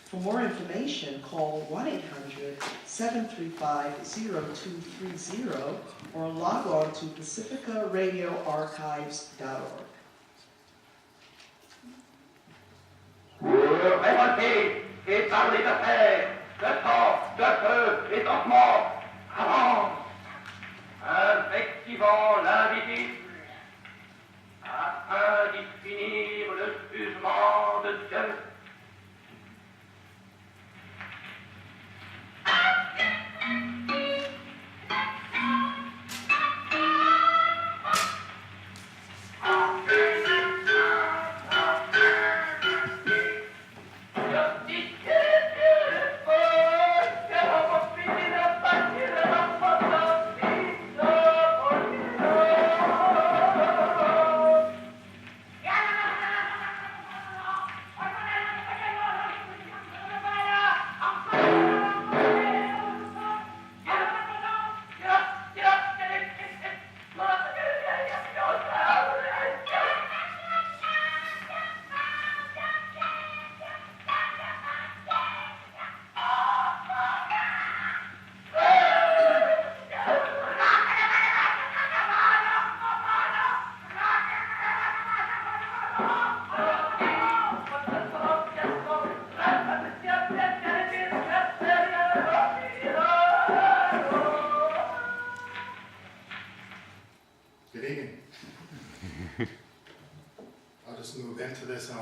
For more information, call 1-800-735-0230 or log on to pacificaradioarchives.org. Révolté et parler d'affaires, de sang, de feu et d'osmore, avance, invectivant l'invisible, afin d'y finir le jugement de Dieu.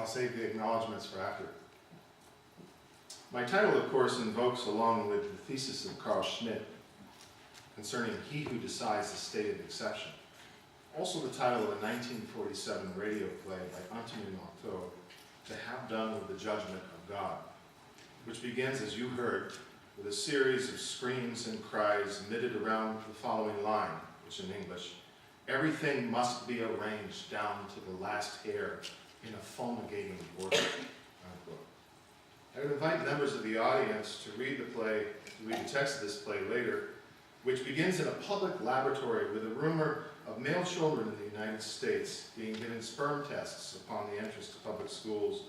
Save the acknowledgments for after. My title, of course, invokes, along with the thesis of Carl Schmitt concerning He Who Decides the State of Exception, also the title of a 1947 radio play by Antonin Artaud, To Have Done with the Judgment of God, which begins, as you heard, with a series of screams and cries knitted around the following line, which in English, everything must be arranged down to the last hair in a fulminating order, unquote. I would invite members of the audience to read the play, to read the text of this play later, which begins in a public laboratory with a rumor of male children in the United States being given sperm tests upon the entrance to public schools,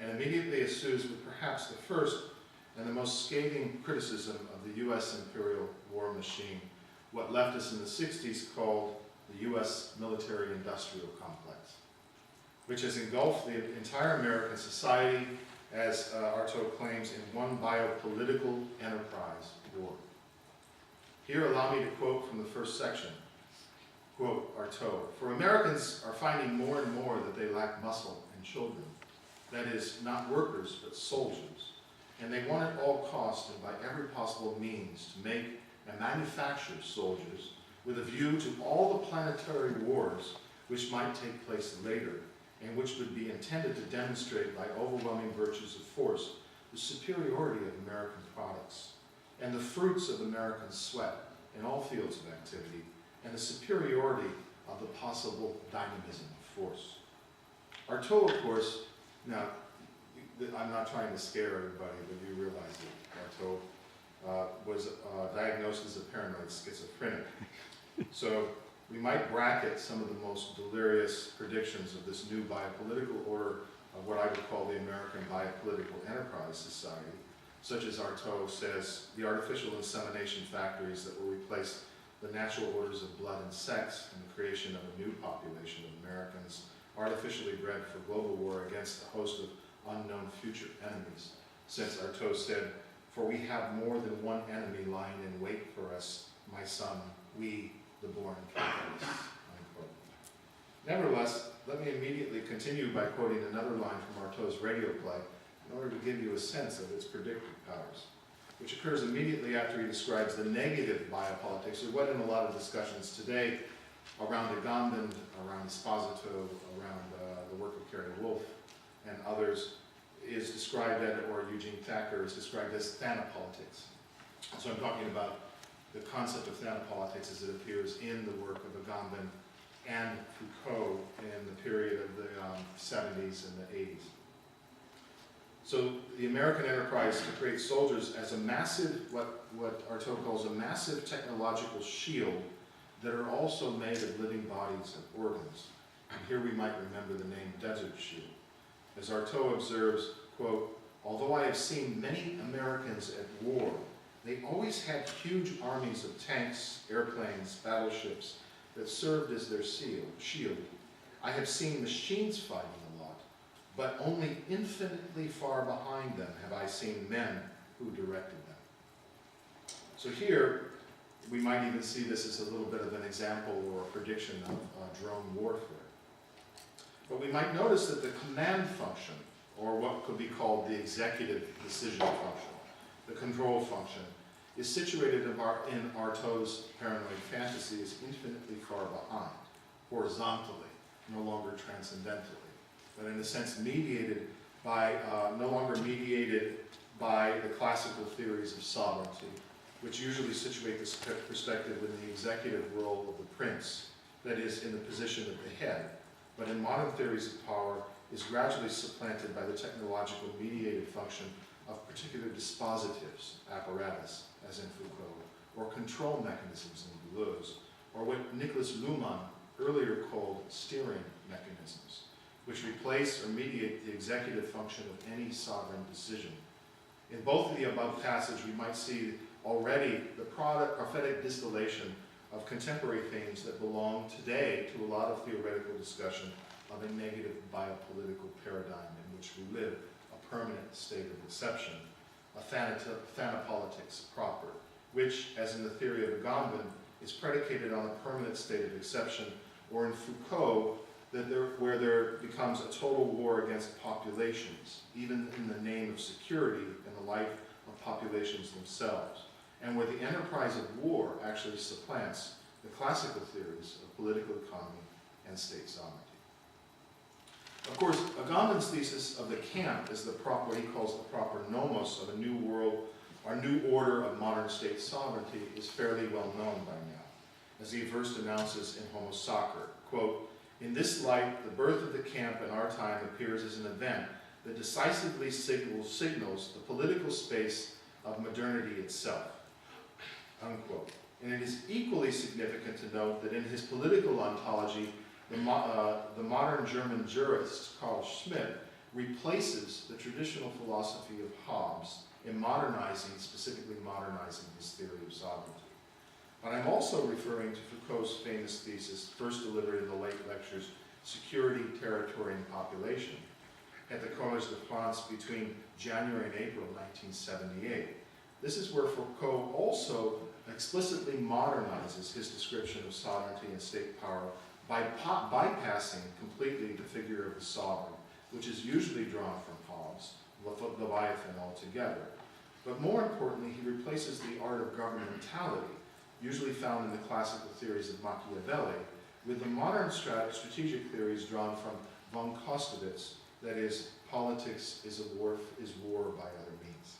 and immediately ensues with perhaps the first and the most scathing criticism of the U.S. imperial war machine, what leftists in the 60s called the U.S. military-industrial complex, which has engulfed the entire American society, as Artaud claims, in one biopolitical enterprise war. Here, allow me to quote from the first section. Quote, Artaud, for Americans are finding more and more that they lack muscle and children. That is, not workers, but soldiers. And they want at all costs and by every possible means to make and manufacture soldiers with a view to all the planetary wars which might take place later, and which would be intended to demonstrate by overwhelming virtues of force the superiority of American products and the fruits of American sweat in all fields of activity, and the superiority of the possible dynamism of force. Artaud, of course, now, I'm not trying to scare everybody, but you realize that Artaud was diagnosed as a paranoid schizophrenic. So we might bracket some of the most delirious predictions of this new biopolitical order of what I would call the American Biopolitical Enterprise Society, such as Artaud says, the artificial insemination factories that will replace the natural orders of blood and sex and the creation of a new population of Americans artificially bred for global war against a host of unknown future enemies. Since Artaud said, for we have more than one enemy lying in wait for us, my son, we, the born capitalists, unquote. Nevertheless, let me immediately continue by quoting another line from Artaud's radio play in order to give you a sense of its predictive powers, which occurs immediately after he describes the negative biopolitics, or what in a lot of discussions today around Agamben, around Esposito, around the work of Carrie Wolf and others, is described as, or Eugene Thacker is described as thanapolitics. So I'm talking about the concept of thanapolitics as it appears in the work of Agamben and Foucault in the period of the 70s and the 80s. So the American enterprise to create soldiers as a massive, what Artaud calls a massive technological shield that are also made of living bodies and organs. And here we might remember the name Desert Shield. As Artaud observes, quote, although I have seen many Americans at war, they always had huge armies of tanks, airplanes, battleships that served as their shield. I have seen machines fighting a lot, but only infinitely far behind them have I seen men who directed them. So here, we might even see this as a little bit of an example or a prediction of drone warfare. But we might notice that the command function, or what could be called the executive decision function, the control function, is situated in Artaud's paranoid fantasy is infinitely far behind, horizontally, no longer transcendentally, but in a sense mediated by, no longer mediated by the classical theories of sovereignty, which usually situate this perspective in the executive role of the prince, that is, in the position of the head, but in modern theories of power is gradually supplanted by the technological mediated function of particular dispositives, apparatus, as in Foucault, or control mechanisms in Deleuze, or what Nicholas Luhmann earlier called steering mechanisms, which replace or mediate the executive function of any sovereign decision. In both of the above passages, we might see already the prophetic distillation of contemporary themes that belong today to a lot of theoretical discussion of a negative biopolitical paradigm in which we live, a permanent state of exception, a thanapolitics proper, which, as in the theory of Agamben, is predicated on a permanent state of exception, or in Foucault, where there becomes a total war against populations, even in the name of security and the life of populations themselves, and where the enterprise of war actually supplants the classical theories of political economy and state sovereignty. Of course, Agamben's thesis of the camp as what he calls the proper nomos of a new world, or new order of modern state sovereignty, is fairly well known by now, as he first announces in Homo Sacer, quote, "In this light, the birth of the camp in our time appears as an event that decisively signals the political space of modernity itself," unquote. And it is equally significant to note that in his political ontology, the modern German jurist Carl Schmitt replaces the traditional philosophy of Hobbes in specifically modernizing his theory of sovereignty. But I'm also referring to Foucault's famous thesis, first delivered in the late lectures, Security, Territory, and Population, at the Collège de France between January and April 1978. This is where Foucault also explicitly modernizes his description of sovereignty and state power by bypassing completely the figure of the sovereign, which is usually drawn from Hobbes, Leviathan altogether. But more importantly, he replaces the art of governmentality, usually found in the classical theories of Machiavelli, with the modern strategic theories drawn from von Clausewitz, that is, politics is war by other means.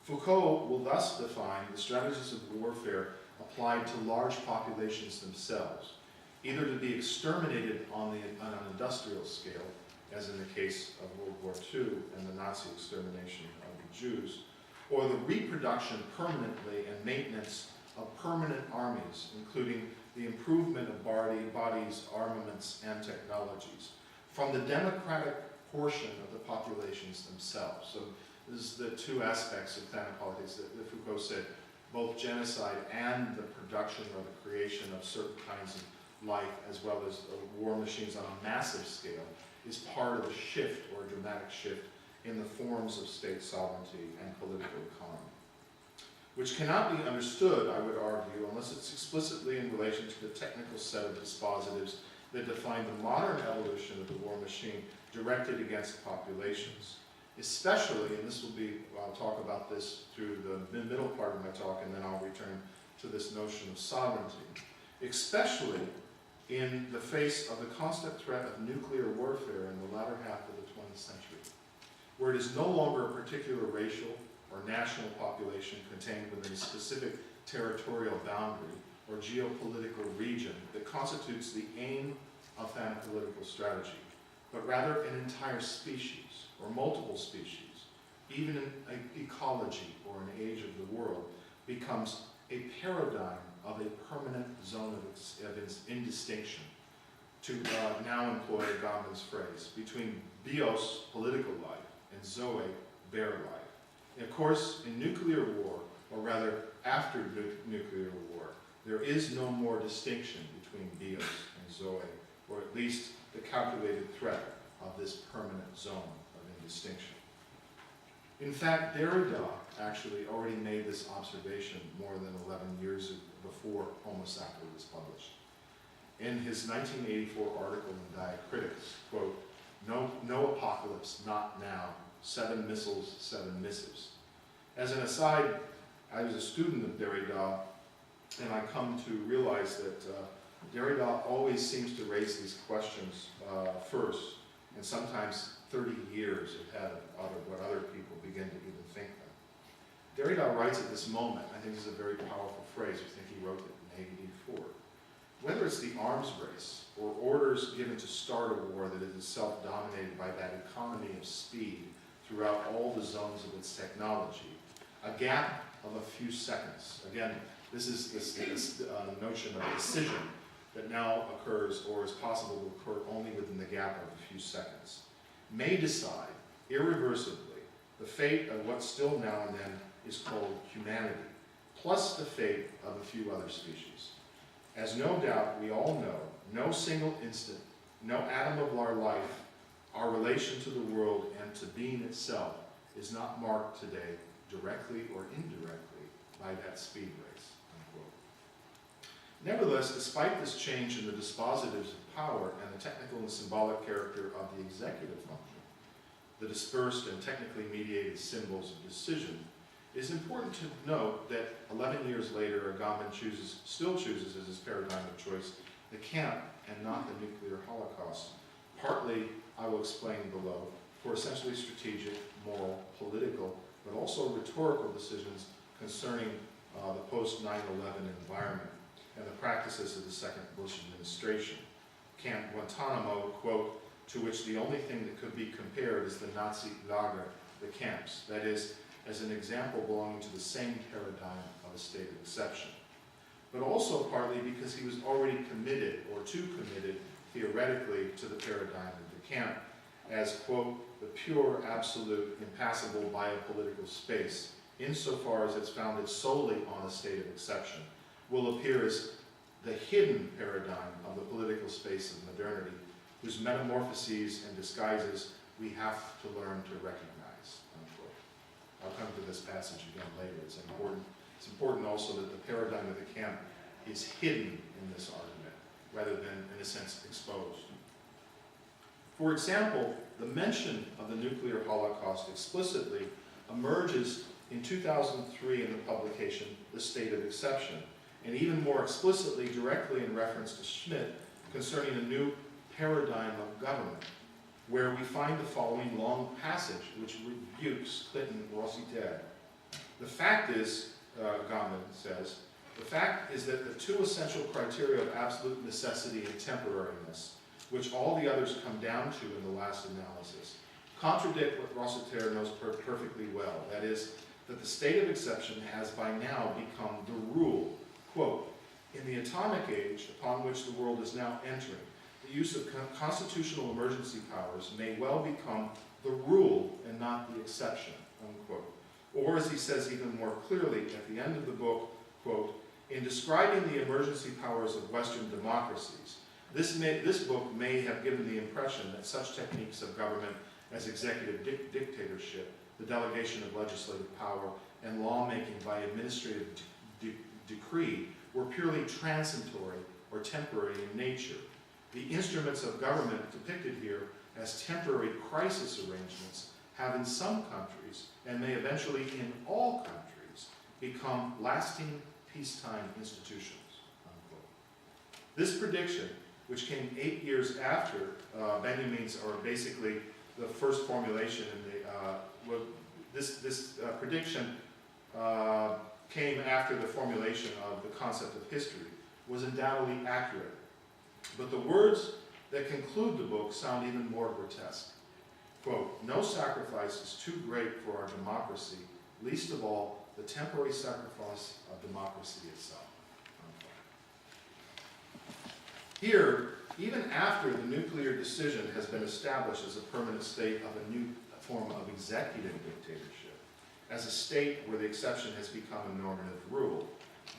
Foucault will thus define the strategies of warfare applied to large populations themselves, either to be exterminated on an industrial scale, as in the case of World War II and the Nazi extermination of the Jews, or the reproduction permanently and maintenance of permanent armies, including the improvement of bodies, armaments, and technologies, from the democratic portion of the populations themselves. So this is the two aspects of thanapolitics that Foucault said, both genocide and the production or the creation of certain kinds of life, as well as war machines on a massive scale, is part of a shift or a dramatic shift in the forms of state sovereignty and political economy, which cannot be understood, I would argue, unless it's explicitly in relation to the technical set of dispositives that define the modern evolution of the war machine directed against populations. Especially, and I'll talk about this through the middle part of my talk, and then I'll return to this notion of sovereignty, especially in the face of the constant threat of nuclear warfare in the latter half of the 20th century, where it is no longer a particular racial or national population contained within a specific territorial boundary or geopolitical region that constitutes the aim of thanapolitical strategy, but rather an entire species or multiple species, even an ecology or an age of the world, becomes a paradigm of a permanent zone of indistinction, to now employ Agamben's phrase, between bios, political life, and Zoe, bare life. And of course, in nuclear war, or rather after nuclear war, there is no more distinction between bios and Zoe, or at least the calculated threat of this permanent zone of indistinction. In fact, Derrida actually already made this observation more than 11 years before Homo Sapien was published. In his 1984 article in Diacritics, quote, no apocalypse, not now, 7 missiles, 7 missives. As an aside, I was a student of Derrida, and I come to realize that Derrida always seems to raise these questions first, and sometimes 30 years ahead of what other people begin to even think them. Derrida writes at this moment, I think this is a very powerful phrase, I think he wrote it in 1984. Whether it's the arms race or orders given to start a war that is itself dominated by that economy of speed throughout all the zones of its technology, a gap of a few seconds. Again, this is this notion of decision that now occurs or is possible to occur only within the gap of a few seconds, may decide irreversibly the fate of what still now and then is called humanity, plus the fate of a few other species. As no doubt we all know, no single instant, no atom of our life, our relation to the world and to being itself is not marked today directly or indirectly by that speed race, unquote. Nevertheless, despite this change in the dispositives of power and the technical and symbolic character of the executive function, the dispersed and technically mediated symbols of decision, it is important to note that 11 years later, Agamben still chooses as his paradigm of choice the camp and not the nuclear holocaust. Partly, I will explain below, for essentially strategic, moral, political, but also rhetorical decisions concerning the post-9/11 environment and the practices of the second Bush administration. Camp Guantanamo, quote, to which the only thing that could be compared is the Nazi Lager, the camps, that is, as an example belonging to the same paradigm of a state of exception. But also partly because he was already committed, or too committed, theoretically, to the paradigm of the camp as, quote, the pure, absolute, impassable biopolitical space, insofar as it's founded solely on a state of exception, will appear as the hidden paradigm of the political space of modernity, whose metamorphoses and disguises we have to learn to recognize, unquote. I'll come to this passage again later. It's important also that the paradigm of the camp is hidden in this argument, rather than, in a sense, exposed. For example, the mention of the nuclear holocaust explicitly emerges in 2003 in the publication, The State of Exception, and even more explicitly, directly in reference to Schmidt, concerning a new paradigm of government, where we find the following long passage, which rebukes Clinton Rossiter. The fact is, Agamben says, the fact is that the two essential criteria of absolute necessity and temporariness, which all the others come down to in the last analysis, contradict what Rossiter knows perfectly well. That is, that the state of exception has by now become the rule. Quote, in the atomic age upon which the world is now entering, the use of constitutional emergency powers may well become the rule and not the exception, unquote. Or as he says even more clearly at the end of the book, quote, in describing the emergency powers of Western democracies, this book may have given the impression that such techniques of government as executive dictatorship, the delegation of legislative power, and lawmaking by administrative decree were purely transitory or temporary in nature. The instruments of government depicted here as temporary crisis arrangements have in some countries, and may eventually in all countries, become lasting peacetime institutions, unquote. This prediction, which came 8 years after Benjamin's, or basically the first formulation in the, this prediction came after the formulation of the concept of history, was undoubtedly accurate. But the words that conclude the book sound even more grotesque. Quote, no sacrifice is too great for our democracy, least of all the temporary sacrifice of democracy itself. Here, even after the nuclear decision has been established as a permanent state of a new form of executive dictatorship, as a state where the exception has become a normative rule,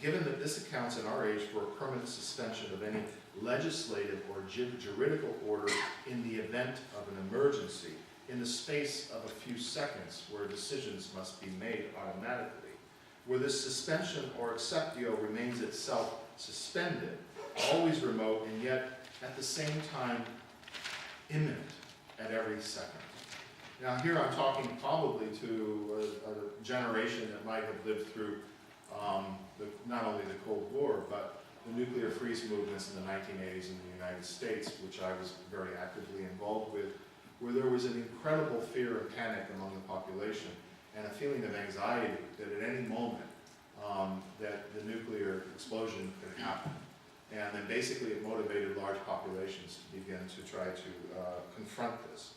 given that this accounts in our age for a permanent suspension of any legislative or juridical order in the event of an emergency, in the space of a few seconds where decisions must be made automatically, where this suspension or exceptio remains itself suspended, always remote, and yet at the same time imminent at every second. Now here I'm talking probably to a generation that might have lived through not only the Cold War, but the nuclear freeze movements in the 1980s in the United States, which I was very actively involved with, where there was an incredible fear and panic among the population and a feeling of anxiety that at any moment that the nuclear explosion could happen. And then basically it motivated large populations to begin to try to confront this.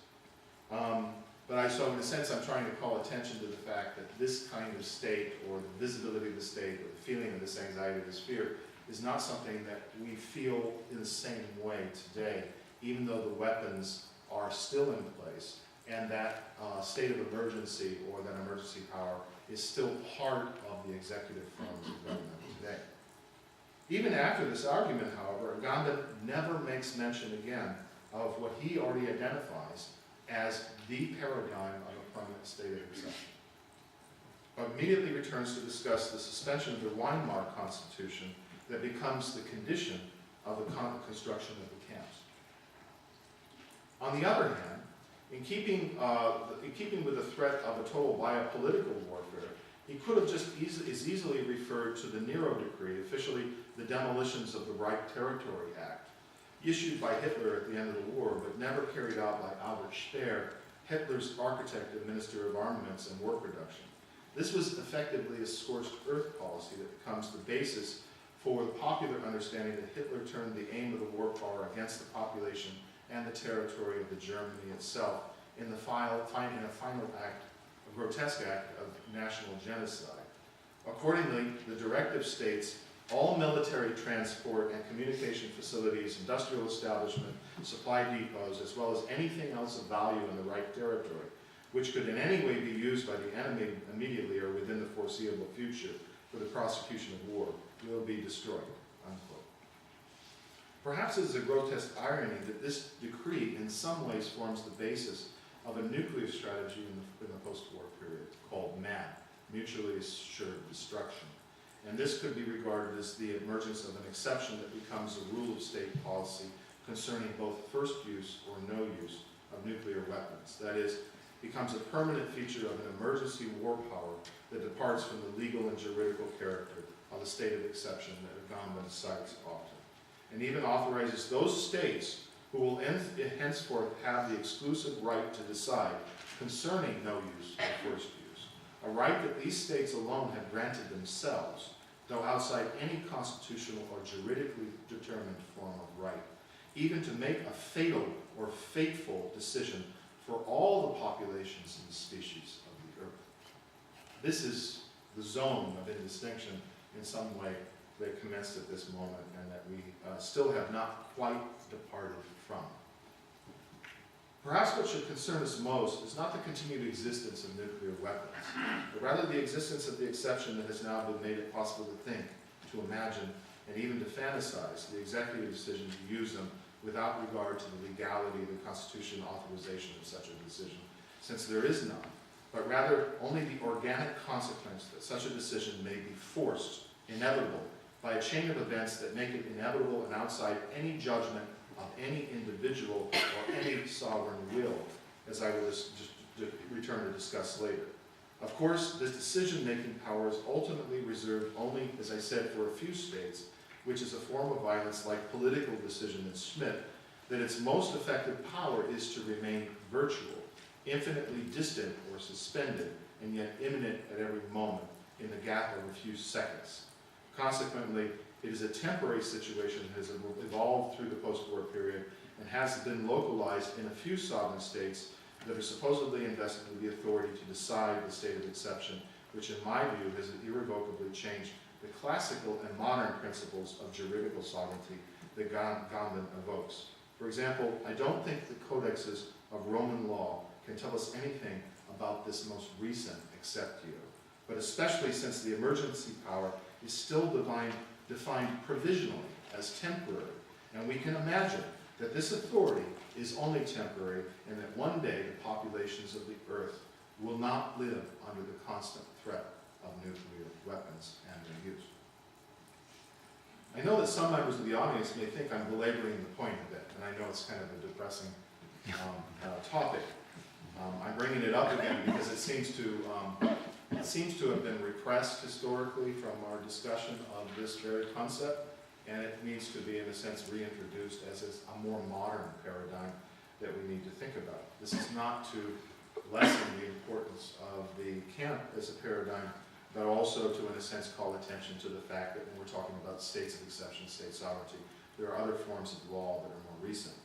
So in a sense, I'm trying to call attention to the fact that this kind of state, or the visibility of the state, or the feeling of this anxiety, this fear, is not something that we feel in the same way today, even though the weapons are still in place, and that state of emergency, or that emergency power, is still part of the executive forms of government today. Even after this argument, however, Gambit never makes mention again of what he already identifies as the paradigm of a permanent state of exception, but immediately returns to discuss the suspension of the Weimar Constitution that becomes the condition of the construction of the camps. On the other hand, in keeping with the threat of a total biopolitical warfare, he could have just easily referred to the Nero Decree, officially the Demolitions of the Reich Territory Act, issued by Hitler at the end of the war, but never carried out by Albert Speer, Hitler's architect and Minister of Armaments and War Production. This was effectively a scorched earth policy that becomes the basis for the popular understanding that Hitler turned the aim of the war power against the population and the territory of the Germany itself in a final act, a grotesque act of national genocide. Accordingly, the directive states all military transport and communication facilities, industrial establishment, supply depots, as well as anything else of value in the Reich territory, which could in any way be used by the enemy immediately or within the foreseeable future for the prosecution of war, will be destroyed, unquote. Perhaps it is a grotesque irony that this decree in some ways forms the basis of a nuclear strategy in the post-war period called MAD, Mutually Assured Destruction. And this could be regarded as the emergence of an exception that becomes a rule of state policy concerning both first use or no use of nuclear weapons. That is, becomes a permanent feature of an emergency war power that departs from the legal and juridical character of the state of exception that Agamben cites often, and even authorizes those states who will henceforth have the exclusive right to decide concerning no use or first use, a right that these states alone have granted themselves, though outside any constitutional or juridically determined form of right, even to make a fatal or fateful decision for all the populations and species of the earth. This is the zone of indistinction in some way that commenced at this moment and that we still have not quite departed from. Perhaps what should concern us most is not the continued existence of nuclear weapons, but rather the existence of the exception that has now been made it possible to think, to imagine, and even to fantasize the executive decision to use them without regard to the legality of the constitutional authorization of such a decision, since there is none, but rather only the organic consequence that such a decision may be forced, inevitable, by a chain of events that make it inevitable and outside any judgment of any individual or any sovereign will, as I will just return to discuss later. Of course, this decision-making power is ultimately reserved only, as I said, for a few states, which is a form of violence like political decision in Schmidt, that its most effective power is to remain virtual, infinitely distant or suspended, and yet imminent at every moment in the gap of a few seconds. Consequently, it is a temporary situation that has evolved through the post-war period and has been localized in a few sovereign states that are supposedly invested with the authority to decide the state of exception, which in my view has irrevocably changed the classical and modern principles of juridical sovereignty that Gambit evokes. For example, I don't think the codexes of Roman law can tell us anything about this most recent exceptio, but especially since the emergency power is still defined provisionally as temporary, and we can imagine that this authority is only temporary and that one day the populations of the earth will not live under the constant threat of nuclear weapons and their use. I know that some members of the audience may think I'm belaboring the point a bit, and I know it's kind of a depressing topic. I'm bringing it up again because it seems to have been repressed historically from our discussion of this very concept, and it needs to be, in a sense, reintroduced as a more modern paradigm that we need to think about. This is not to lessen the importance of the camp as a paradigm, but also to, in a sense, call attention to the fact that when we're talking about states of exception, state sovereignty, there are other forms of law that are more recent.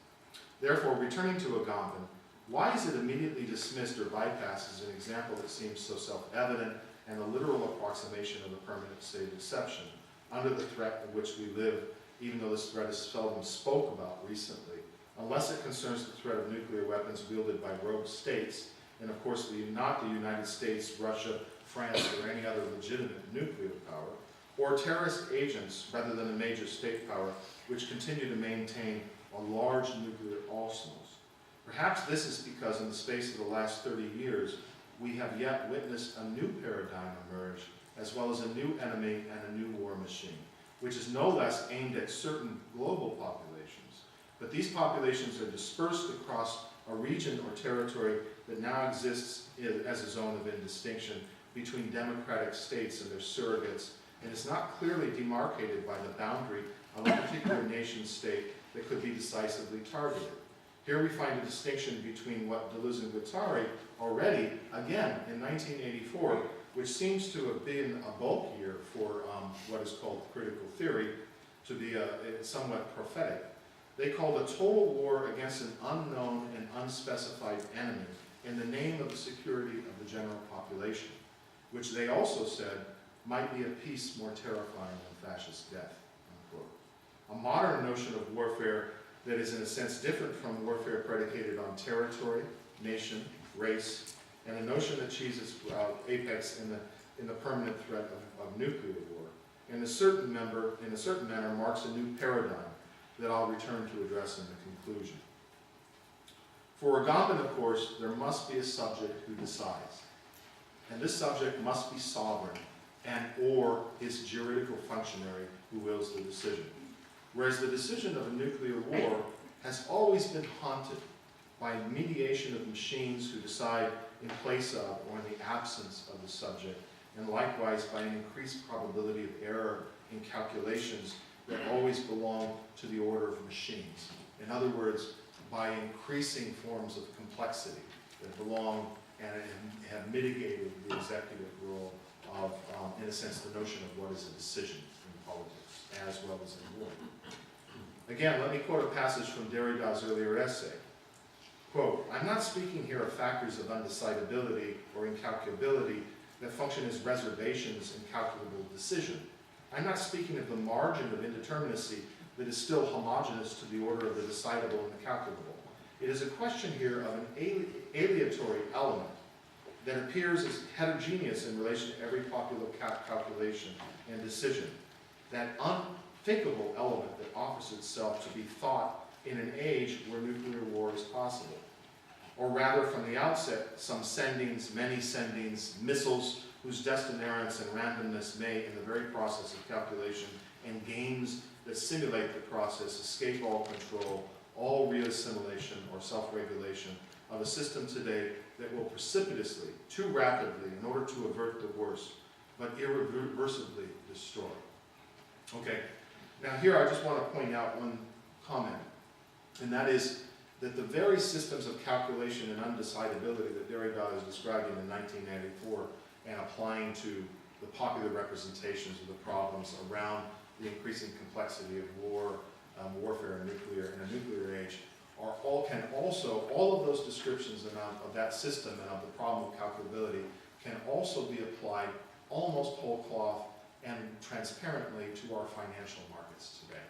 Therefore, returning to Agamben, why is it immediately dismissed or bypassed as an example that seems so self-evident and a literal approximation of a permanent state of exception under the threat in which we live, even though this threat is seldom spoke about recently, unless it concerns the threat of nuclear weapons wielded by rogue states, and of course not the United States, Russia, France, or any other legitimate nuclear power, or terrorist agents rather than a major state power which continue to maintain a large nuclear arsenals. Perhaps this is because in the space of the last 30 years, we have yet witnessed a new paradigm emerge, as well as a new enemy and a new war machine, which is no less aimed at certain global populations. But these populations are dispersed across a region or territory that now exists as a zone of indistinction between democratic states and their surrogates, and is not clearly demarcated by the boundary of a particular nation state that could be decisively targeted. Here we find a distinction between what Deleuze and Guattari already, again, in 1984, which seems to have been a bulk year for what is called critical theory, to be somewhat prophetic. They called a total war against an unknown and unspecified enemy in the name of the security of the general population, which they also said might be a peace more terrifying than fascist death, unquote. A modern notion of warfare that is in a sense different from warfare predicated on territory, nation, race, and a notion that achieves its apex in the permanent threat of nuclear war. In a certain manner marks a new paradigm that I'll return to address in the conclusion. For Agamben, of course, there must be a subject who decides. And this subject must be sovereign and or his juridical functionary who wills the decision. Whereas the decision of a nuclear war has always been haunted by mediation of machines who decide in place of or in the absence of the subject, and likewise by an increased probability of error in calculations that always belong to the order of machines. In other words, by increasing forms of complexity that belong and have mitigated the executive role of, in a sense, the notion of what is a decision in politics, as well as in war. Again, let me quote a passage from Derrida's earlier essay. Quote, "I'm not speaking here of factors of undecidability or incalculability that function as reservations in calculable decision. I'm not speaking of the margin of indeterminacy that is still homogeneous to the order of the decidable and the calculable. It is a question here of an aleatory element that appears as heterogeneous in relation to every popular calculation and decision, that unthinkable element that offers itself to be thought in an age where nuclear war is possible. Or rather, from the outset, some sendings, many sendings, missiles whose destinarience and randomness may, in the very process of calculation, and games that simulate the process, escape all control, all reassimilation or self-regulation of a system today that will precipitously, too rapidly, in order to avert the worst, but irreversibly destroy." Okay, now here I just want to point out one comment, and that is that the very systems of calculation and undecidability that Derrida is describing in 1994 and applying to the popular representations of the problems around the increasing complexity of war, warfare, and in a nuclear age, all of those descriptions of that system and of the problem of calculability can also be applied almost whole cloth and transparently to our financial markets today.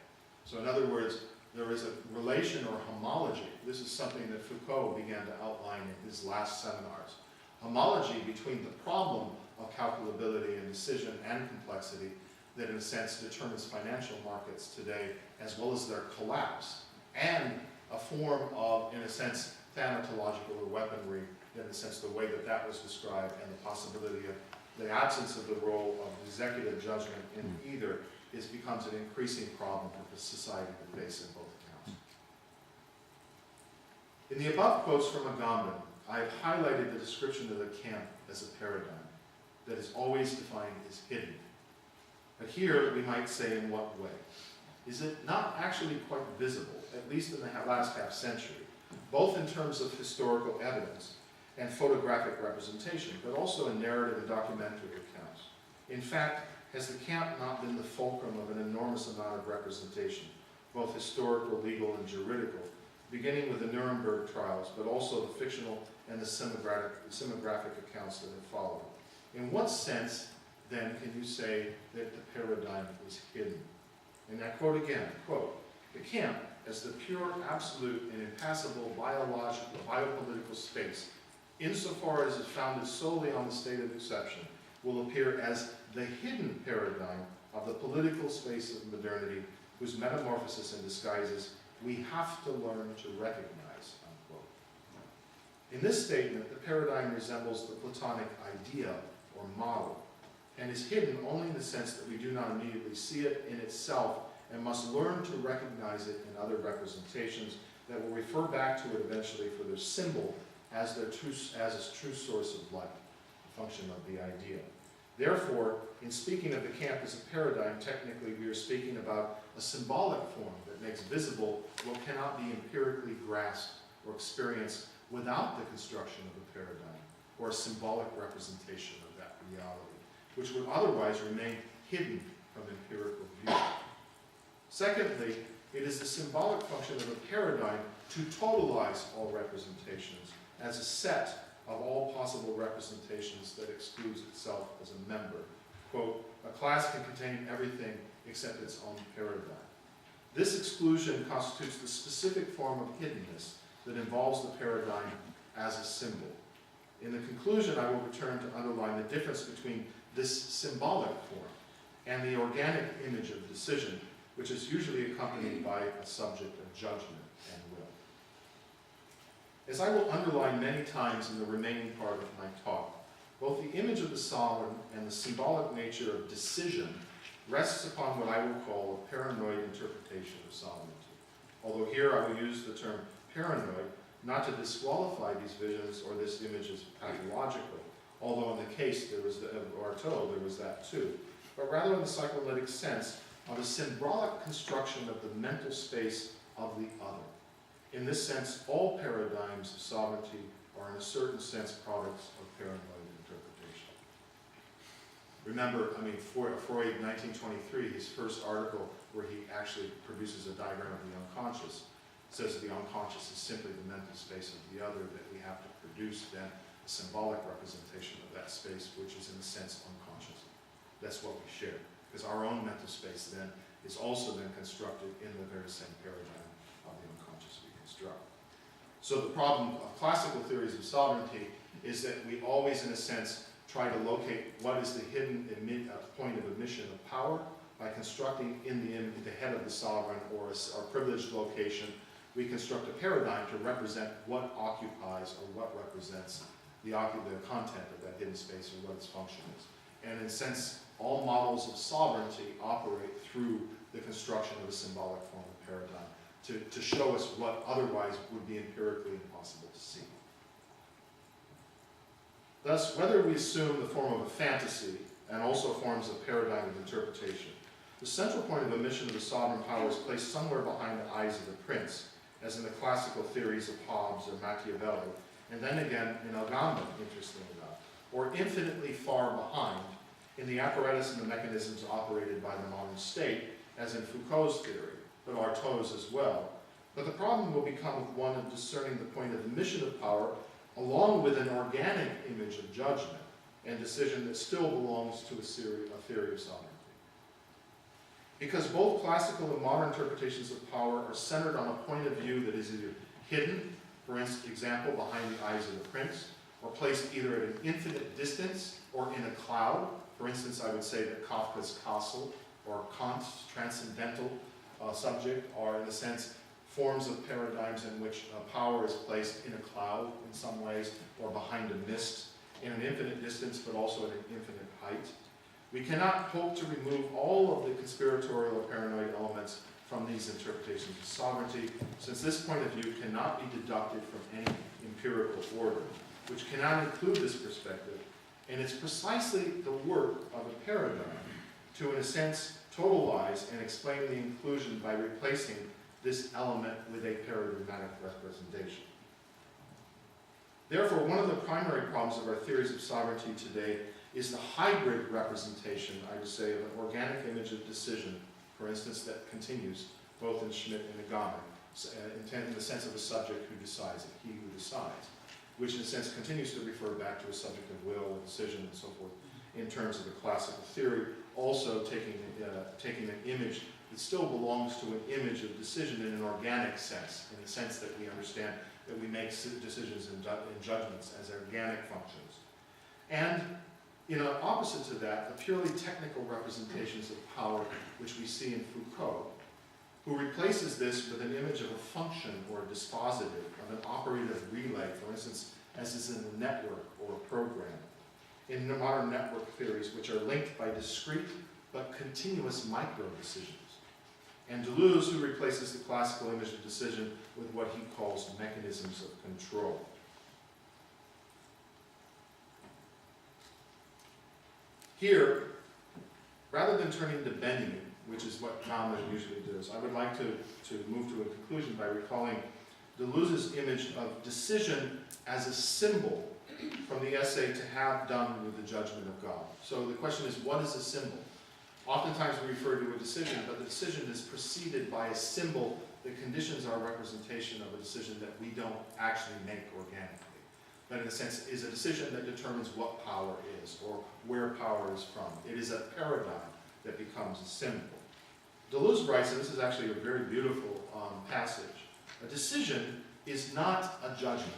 So in other words, there is a relation or homology. This is something that Foucault began to outline in his last seminars. Homology between the problem of calculability and decision and complexity that in a sense determines financial markets today, as well as their collapse, and a form of, in a sense, thanatological or weaponry, in a sense the way that that was described, and the possibility of the absence of the role of executive judgment in either becomes an increasing problem for the society to face in both accounts. In the above quotes from Agamben, I have highlighted the description of the camp as a paradigm that is always defined as hidden. But here we might say, in what way? Is it not actually quite visible, at least in the last half century, both in terms of historical evidence and photographic representation, but also in narrative and documentary accounts? In fact, has the camp not been the fulcrum of an enormous amount of representation, both historical, legal, and juridical, beginning with the Nuremberg trials, but also the fictional and the semographic accounts that have followed? In what sense, then, can you say that the paradigm was hidden? And I quote again, quote, "The camp, as the pure, absolute, and impassable biological, biopolitical space, insofar as it founded solely on the state of exception, will appear as the hidden paradigm of the political space of modernity, whose metamorphosis and disguises we have to learn to recognize," unquote. In this statement, the paradigm resembles the Platonic idea or model, and is hidden only in the sense that we do not immediately see it in itself and must learn to recognize it in other representations that will refer back to it eventually for their symbol as its true source of light, a function of the idea. Therefore, in speaking of the camp as a paradigm, technically we are speaking about a symbolic form that makes visible what cannot be empirically grasped or experienced without the construction of a paradigm, or a symbolic representation of that reality, which would otherwise remain hidden from empirical view. Secondly, it is the symbolic function of a paradigm to totalize all representations as a set of all possible representations that excludes itself as a member. Quote, "A class can contain everything except its own paradigm." This exclusion constitutes the specific form of hiddenness that involves the paradigm as a symbol. In the conclusion, I will return to underline the difference between this symbolic form and the organic image of decision, which is usually accompanied by a subject of judgment and will. As I will underline many times in the remaining part of my talk, both the image of the sovereign and the symbolic nature of decision rests upon what I will call a paranoid interpretation of sovereignty. Although here I will use the term paranoid not to disqualify these visions or this image as pathological, although in the case of HoTE there was that too, but rather in the psychoanalytic sense of a symbolic construction of the mental space of the other. In this sense, all paradigms of sovereignty are in a certain sense products of paranoid interpretation. Remember, Freud, 1923, his first article where he actually produces a diagram of the unconscious, says that the unconscious is simply the mental space of the other, that we have to produce then a symbolic representation of that space, which is in a sense unconscious. That's what we share, because our own mental space then is also then constructed in the very same paradigm of the unconscious we construct. So the problem of classical theories of sovereignty is that we always, in a sense, try to locate what is the hidden point of emission of power by constructing in the head of the sovereign or a privileged location. We construct a paradigm to represent what occupies or what represents the content of that hidden space or what its function is. And in a sense, all models of sovereignty operate through the construction of a symbolic form of paradigm to show us what otherwise would be empirically impossible to see. Thus, whether we assume the form of a fantasy and also forms a paradigm of interpretation, the central point of emission of the sovereign power is placed somewhere behind the eyes of the prince, as in the classical theories of Hobbes or Machiavelli, and then again in Agamben, interestingly enough, or infinitely far behind in the apparatus and the mechanisms operated by the modern state, as in Foucault's theory, but HoTE's as well. But the problem will become one of discerning the point of emission of power along with an organic image of judgment and decision that still belongs to a theory of sovereignty. Because both classical and modern interpretations of power are centered on a point of view that is either hidden, for example, behind the eyes of the prince, or placed either at an infinite distance or in a cloud. For instance, I would say that Kafka's Castle or Kant's transcendental subject are, in a sense, forms of paradigms in which power is placed in a cloud in some ways, or behind a mist, in an infinite distance, but also at an infinite height. We cannot hope to remove all of the conspiratorial or paranoid elements from these interpretations of sovereignty, since this point of view cannot be deducted from any empirical order, which cannot include this perspective, and it's precisely the work of a paradigm to, in a sense, totalize and explain the inclusion by replacing this element with a paradigmatic representation. Therefore, one of the primary problems of our theories of sovereignty today is the hybrid representation, I would say, of an organic image of decision, for instance, that continues both in Schmitt and Agame, in the sense of a subject who decides, and he who decides, which in a sense continues to refer back to a subject of will and decision and so forth in terms of the classical theory, also taking an image that still belongs to an image of decision in an organic sense, in the sense that we understand that we make decisions and judgments as organic functions. And opposite to that, the purely technical representations of power which we see in Foucault, who replaces this with an image of a function or a dispositive, of an operative relay, for instance, as is in a network or a program. In the modern network theories, which are linked by discrete but continuous micro-decisions. And Deleuze, who replaces the classical image of decision with what he calls mechanisms of control. Here, rather than turning to Benjamin, which is what Gambler usually does, I would like to move to a conclusion by recalling Deleuze's image of decision as a symbol from the essay To Have Done with the Judgment of God. So the question is, what is a symbol? Oftentimes we refer to a decision, but the decision is preceded by a symbol that conditions our representation of a decision that we don't actually make organically. But in a sense, is a decision that determines what power is or where power is from. It is a paradigm that becomes a symbol. Deleuze writes, and this is actually a very beautiful passage, a decision is not a judgment,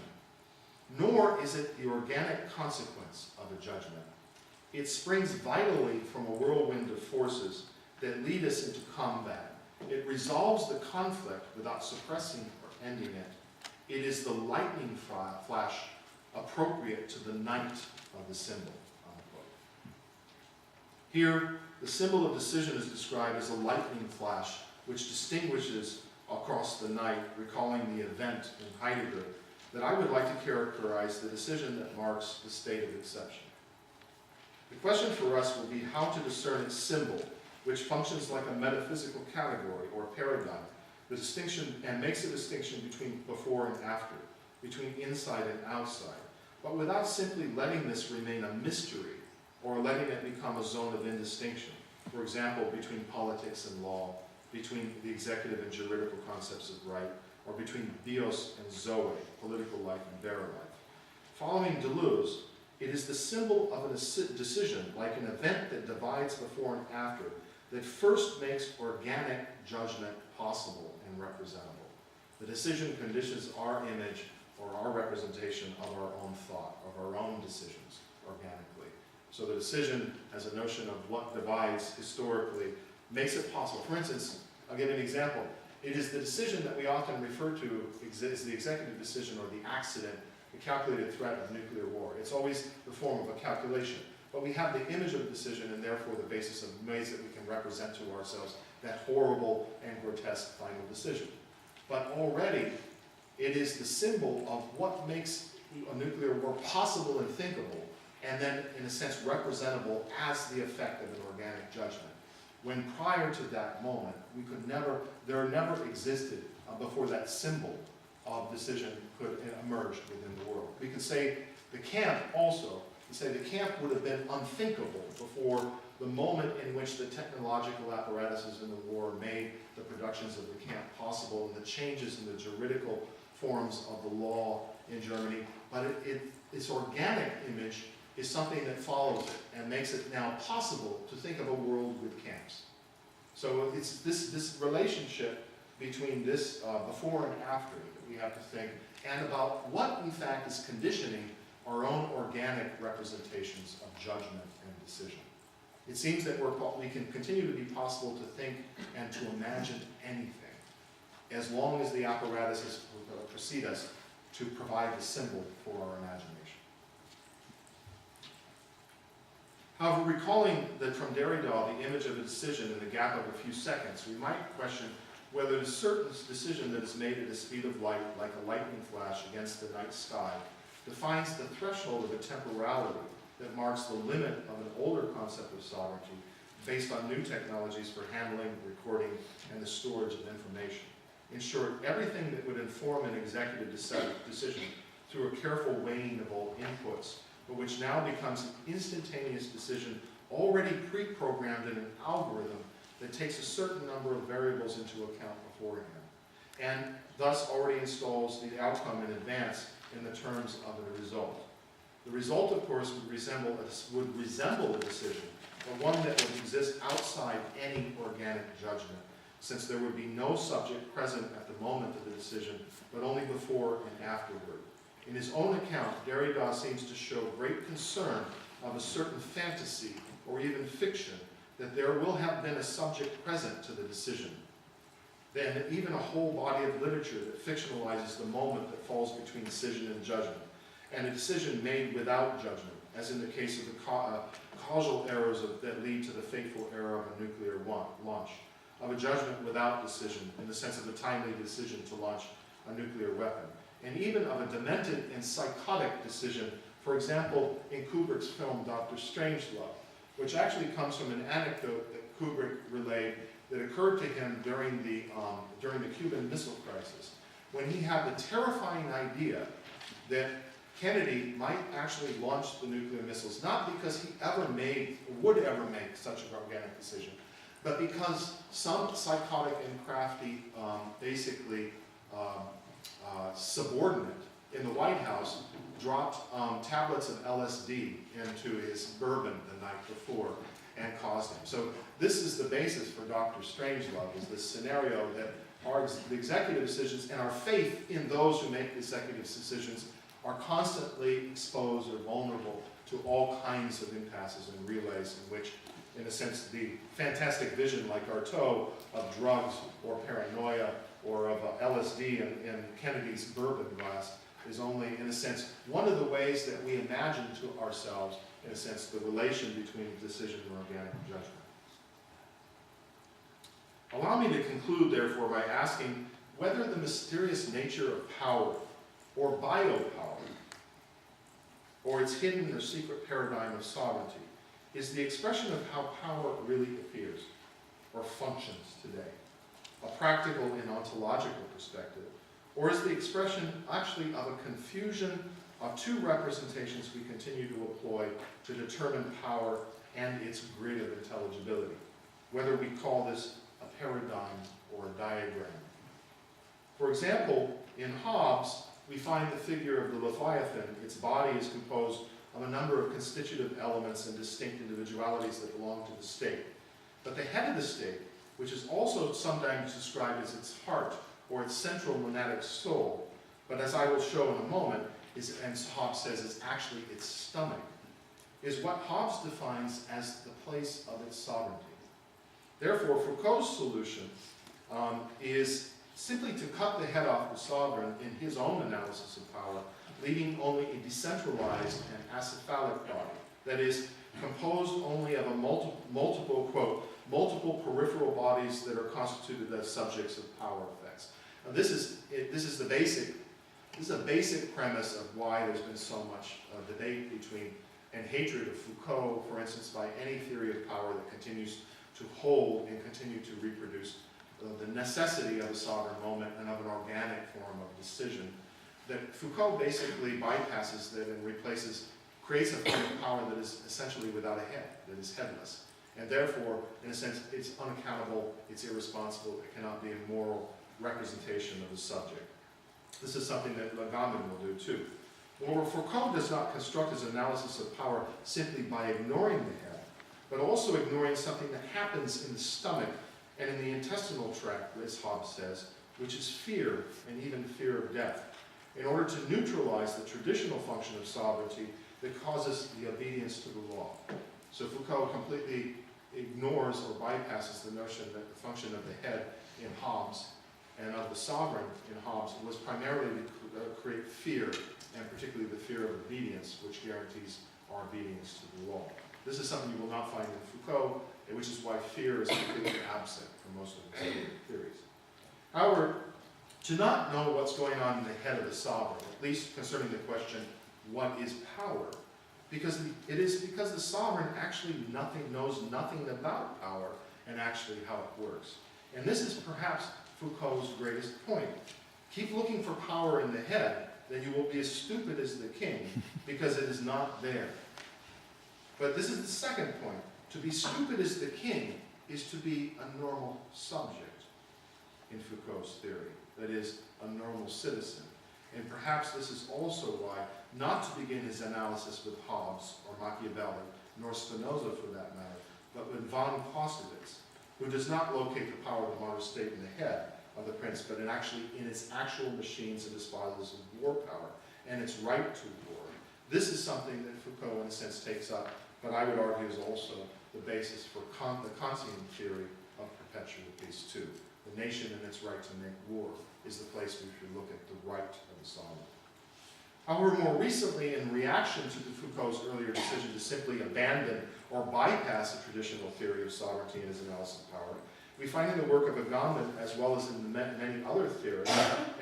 nor is it the organic consequence of a judgment. It springs vitally from a whirlwind of forces that lead us into combat. It resolves the conflict without suppressing or ending it. It is the lightning flash appropriate to the night of the symbol. Unquote. Here, the symbol of decision is described as a lightning flash which distinguishes across the night, recalling the event in Heidegger, that I would like to characterize the decision that marks the state of exception. The question for us will be how to discern its symbol, which functions like a metaphysical category or paradigm, the distinction, and makes a distinction between before and after, between inside and outside, but without simply letting this remain a mystery or letting it become a zone of indistinction. For example, between politics and law, between the executive and juridical concepts of right, or between bios and zoe, political life and bare life. Following Deleuze, it is the symbol of a decision, like an event that divides before and after, that first makes organic judgment possible and representable. The decision conditions our image or our representation of our own thought, of our own decisions, organically. So the decision as a notion of what divides historically makes it possible. For instance, I'll give an example. It is the decision that we often refer to as the executive decision or the accident, the calculated threat of nuclear war. It's always the form of a calculation. But we have the image of a decision and therefore the basis of ways that we can represent to ourselves that horrible and grotesque final decision. But already, it is the symbol of what makes a nuclear war possible and thinkable, and then, in a sense, representable as the effect of an organic judgment. When prior to that moment, there never existed before that symbol of decision could emerge within the world. We could say the camp also, the camp would have been unthinkable before the moment in which the technological apparatuses in the war made the productions of the camp possible and the changes in the juridical forms of the law in Germany. But its organic image is something that follows it and makes it now possible to think of a world with camps. So it's this relationship between this before and after that we have to think, and about what in fact is conditioning our own organic representations of judgment and decision. It seems that we can continue to be possible to think and to imagine anything, as long as the apparatuses precede us to provide the symbol for our imagination. However, recalling that from Derrida, the image of a decision in the gap of a few seconds, we might question whether a certain decision that is made at the speed of light, like a lightning flash against the night sky, defines the threshold of a temporality that marks the limit of an older concept of sovereignty based on new technologies for handling, recording, and the storage of information. In short, everything that would inform an executive decision through a careful weighing of all inputs, but which now becomes an instantaneous decision already pre-programmed in an algorithm that takes a certain number of variables into account beforehand, and thus already installs the outcome in advance in the terms of a result. The result, of course, would resemble a decision, but one that would exist outside any organic judgment, since there would be no subject present at the moment of the decision, but only before and afterward. In his own account, Derrida seems to show great concern of a certain fantasy, or even fiction, that there will have been a subject present to the decision. Then even a whole body of literature that fictionalizes the moment that falls between decision and judgment, and a decision made without judgment, as in the case of the causal errors that lead to the fateful error of a nuclear launch, of a judgment without decision, in the sense of a timely decision to launch a nuclear weapon, and even of a demented and psychotic decision, for example, in Kubrick's film Dr. Strangelove, which actually comes from an anecdote that Kubrick relayed that occurred to him during the Cuban Missile Crisis, when he had the terrifying idea that Kennedy might actually launch the nuclear missiles, not because he would ever make such an organic decision, but because some psychotic and crafty, subordinate in the White House dropped tablets of LSD into his bourbon the night before and caused him. So this is the basis for Dr. Strangelove, is this scenario that our executive decisions and our faith in those who make executive decisions are constantly exposed or vulnerable to all kinds of impasses and relays in which, in a sense, the fantastic vision like Artaud of drugs or paranoia or of LSD in Kennedy's bourbon glass is only, in a sense, one of the ways that we imagine to ourselves, in a sense, the relation between decision and organic judgment. Allow me to conclude, therefore, by asking whether the mysterious nature of power, or biopower, or its hidden or secret paradigm of sovereignty, is the expression of how power really appears, or functions today, a practical and ontological perspective, or is the expression actually of a confusion of two representations we continue to employ to determine power and its grid of intelligibility, whether we call this a paradigm or a diagram. For example, in Hobbes, we find the figure of the Leviathan. Its body is composed of a number of constitutive elements and distinct individualities that belong to the state. But the head of the state, which is also sometimes described as its heart or its central monadic soul, but as I will show in a moment, and Hobbes says is actually its stomach, is what Hobbes defines as the place of its sovereignty. Therefore, Foucault's solution is simply to cut the head off the sovereign in his own analysis of power, leaving only a decentralized and acephalic body, that is, composed only of a multiple peripheral bodies that are constituted as subjects of power effects. Now, this is a basic premise of why there's been so much debate between and hatred of Foucault, for instance, by any theory of power that continues to hold and continue to reproduce the necessity of a sovereign moment and of an organic form of decision, that Foucault basically bypasses that and creates a form of power that is essentially without a head, that is headless. And therefore, in a sense, it's unaccountable, it's irresponsible, it cannot be a moral representation of the subject. This is something that Lambert will do too. Moreover, Foucault does not construct his analysis of power simply by ignoring the head, but also ignoring something that happens in the stomach and in the intestinal tract, as Hobbes says, which is fear, and even fear of death, in order to neutralize the traditional function of sovereignty that causes the obedience to the law. So Foucault completely ignores or bypasses the notion that the function of the head in Hobbes and of the sovereign in Hobbes was primarily to create fear, and particularly the fear of obedience, which guarantees our obedience to the law. This is something you will not find in Foucault, which is why fear is completely absent from most of his theories. However, to not know what's going on in the head of the sovereign, at least concerning the question, what is power? Because the sovereign actually knows nothing about power and actually how it works. And this is perhaps Foucault's greatest point. Keep looking for power in the head, then you will be as stupid as the king, because it is not there. But this is the second point. To be stupid as the king is to be a normal subject in Foucault's theory, that is, a normal citizen. And perhaps this is also why, not to begin his analysis with Hobbes or Machiavelli, nor Spinoza for that matter, but with von Clausewitz, who does not locate the power of the modern state in the head of the prince, but in its actual machines and disposals of war power, and its right to war. This is something that Foucault, in a sense, takes up, but I would argue is also the basis for the Kantian theory of perpetual peace too. The nation and its right to make war is the place we should look at the right of the sovereign. However, more recently, in reaction to Foucault's earlier decision to simply abandon or bypass a traditional theory of sovereignty in his analysis of power, we find in the work of Agamben, as well as in many other theories,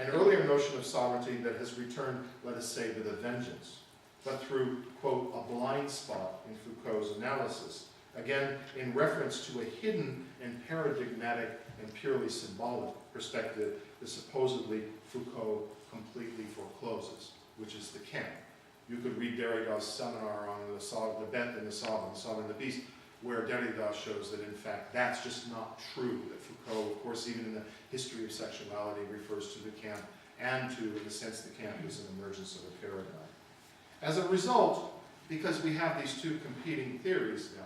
an earlier notion of sovereignty that has returned, let us say, with a vengeance, but through, quote, a blind spot in Foucault's analysis, again, in reference to a hidden and paradigmatic and purely symbolic perspective that supposedly Foucault completely forecloses, which is the camp. You could read Derrida's seminar on the Bête and the Sovereign and the Beast, where Derrida shows that, in fact, that's just not true, that Foucault, of course, even in the history of sexuality, refers to the camp, and to, in a sense, the camp is an emergence of a paradigm. As a result, because we have these two competing theories now,